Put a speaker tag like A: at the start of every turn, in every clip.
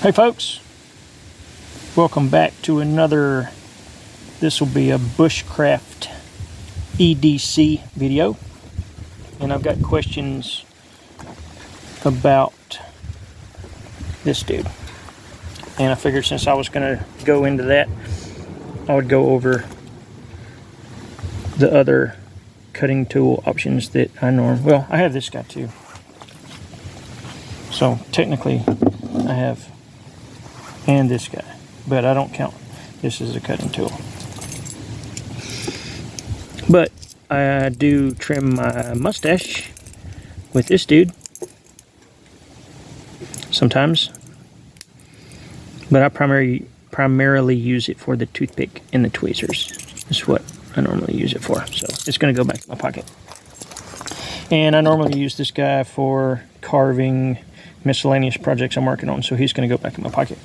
A: Hey folks, welcome back to another, this will be a Bushcraft EDC video, and I've got questions about this dude, and I figured since I was going to go into that, I would go over the other cutting tool options that I well, I have this guy too, so technically I have and this guy, but I don't count this as a cutting tool. But I do trim my mustache with this dude sometimes, but I primarily use it for the toothpick and the tweezers. That's what I normally use it for, so it's going to go back in my pocket. And I normally use this guy for carving miscellaneous projects I'm working on, so he's going to go back in my pocket.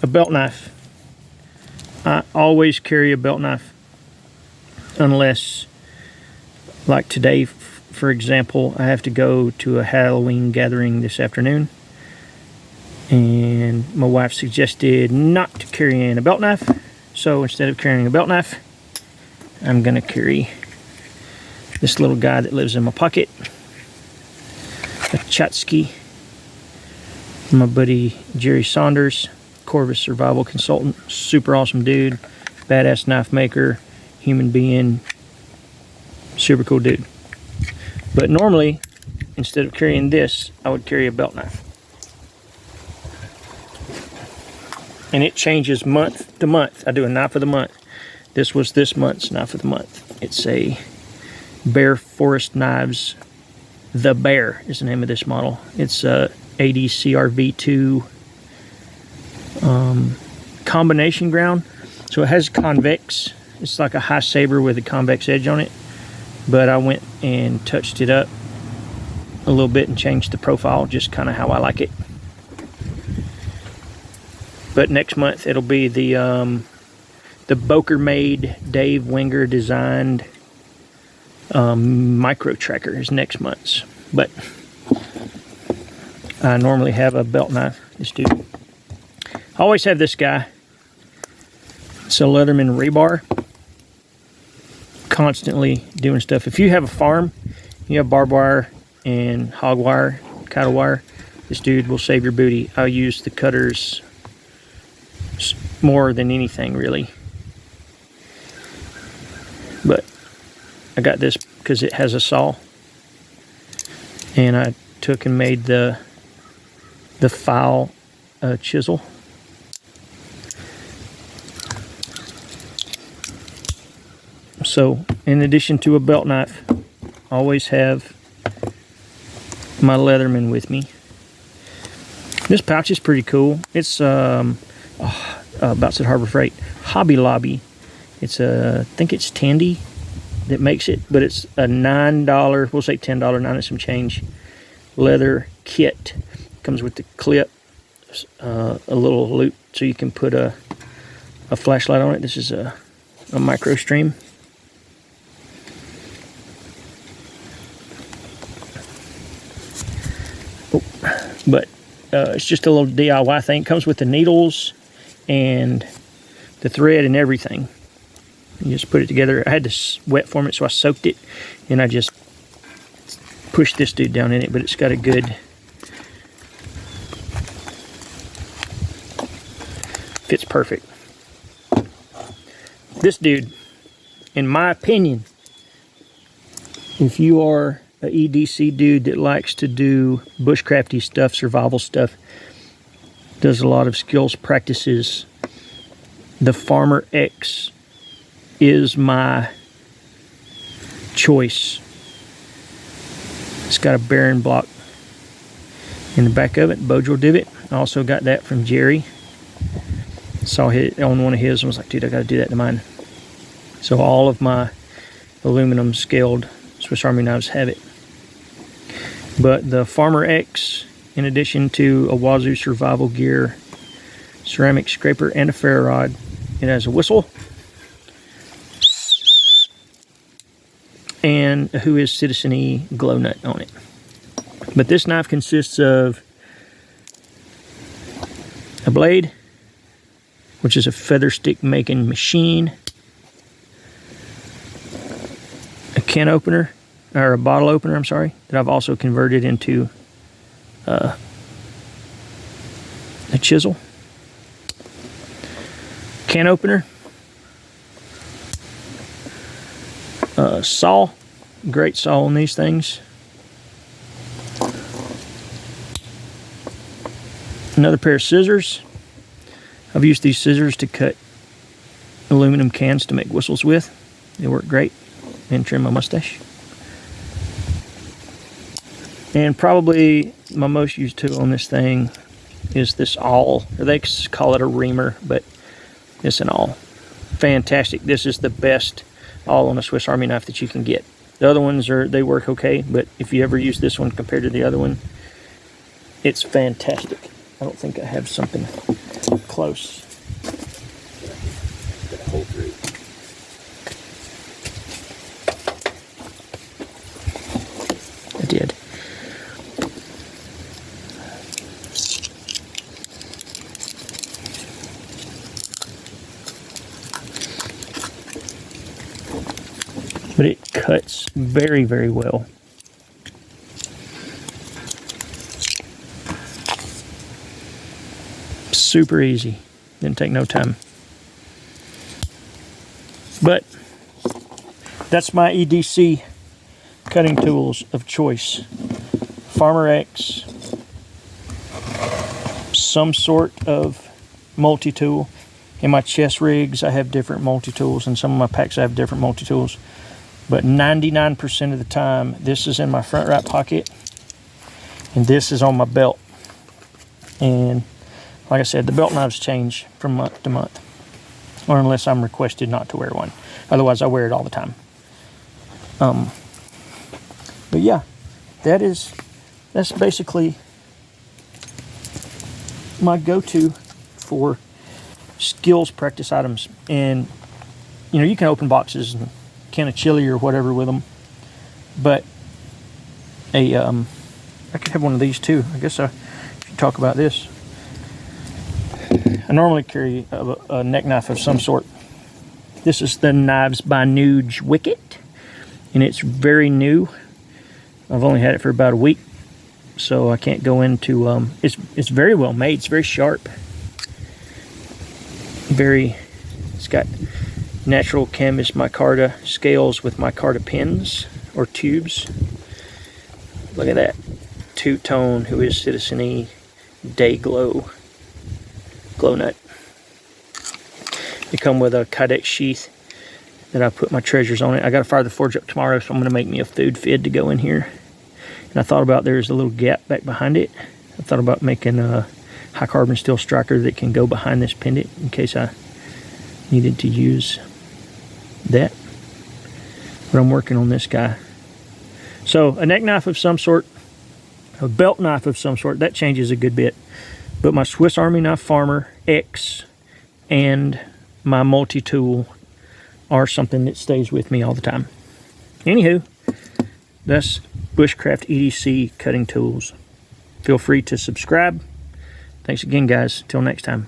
A: A belt knife. I always carry a belt knife unless, like today, for example, I have to go to a Halloween gathering this afternoon, and my wife suggested not to carry in a belt knife, so instead of carrying a belt knife, I'm going to carry this little guy that lives in my pocket, a Chatsky from my buddy Jerry Saunders, Corvus survival consultant, super awesome dude, badass knife maker, human being, super cool dude. But normally, instead of carrying this, I would carry a belt knife. And it changes month to month. I do a knife of the month. This was this month's knife of the month. It's a Bear Forest Knives. The Bear is the name of this model. It's a ADCRV2 combination ground, so it has convex. It's like a high saber with a convex edge on it, but I went and touched it up a little bit and changed the profile just kind of how I like it. But next month it'll be the Boker made Dave Wenger designed micro tracker is next month's. But I normally have a belt knife. This dude, I always have this guy. It's a Leatherman rebar. Constantly doing stuff. If you have a farm, you have barbed wire and hog wire, cattle wire, this dude will save your booty. I use the cutters more than anything, really. But I got this because it has a saw, and I took and made the file chisel. So, in addition to a belt knife, I always have my Leatherman with me. This pouch is pretty cool. It's about said Harbor Freight Hobby Lobby. It's I think it's Tandy that makes it, but it's a $9, we'll say $10, 9 and some change leather kit. Comes with the clip, a little loop so you can put a flashlight on it. This is a micro stream. But it's just a little DIY thing. It comes with the needles and the thread and everything. You just put it together. I had to wet form it, so I soaked it, and I just pushed this dude down in it, but it's got a good fits perfect. This dude, in my opinion, if you are a EDC dude that likes to do bushcrafty stuff, survival stuff, does a lot of skills practices, the Farmer X is my choice. It's got a bearing block in the back of it, bow drill divot. I also got that from Jerry. Saw it on one of his and was like, dude, I got to do that to mine. So all of my aluminum scaled Swiss Army knives have it. But the Farmer X, in addition to a Wazoo survival gear, ceramic scraper, and a ferro rod, it has a whistle and a Who Is Citizen-y glow nut on it. But this knife consists of a blade, which is a feather stick making machine, a can opener, or a bottle opener, I'm sorry, that I've also converted into a chisel, can opener, saw, great saw on these things, another pair of scissors. I've used these scissors to cut aluminum cans to make whistles with. They work great, and trim my mustache. And probably my most used tool on this thing is this awl, or they call it a reamer, but it's an awl. Fantastic. This is the best awl on a Swiss Army knife that you can get. The other ones they work okay, but if you ever use this one compared to the other one, it's fantastic. I don't think I have something close. I did. But it cuts very, very well. Super easy. Didn't take no time. But that's my EDC cutting tools of choice. Farmer X, some sort of multi-tool. In my chest rigs, I have different multi-tools. In some of my packs, I have different multi-tools. But 99% of the time, this is in my front right pocket, and this is on my belt. And like I said, the belt knives change from month to month, or unless I'm requested not to wear one. Otherwise, I wear it all the time. But yeah, that's basically my go-to for skills practice items. And you know, you can open boxes and can of chili or whatever with them, but I could have one of these too. I guess I should talk about this. I normally carry a neck knife of some sort. This is the Knives by Nuge Wicket, and it's very new. I've only had it for about a week, so I can't go into it's very well made. It's very sharp, it's got natural canvas micarta scales with micarta pins or tubes. Look at that. Two-tone, who is Citizen-y, Day Glow nut. They come with a kydex sheath that I put my treasures on it. I got to fire the forge up tomorrow, so I'm going to make me a food fid to go in here. And I thought about, there's a little gap back behind it. I thought about making a high carbon steel striker that can go behind this pendant in case I needed to use that. But I'm working on this guy. So a neck knife of some sort, a belt knife of some sort, that changes a good bit. But my Swiss Army Knife Farmer X and my multi-tool are something that stays with me all the time. Anywho, that's Bushcraft EDC cutting tools. Feel free to subscribe. Thanks again, guys. Till next time.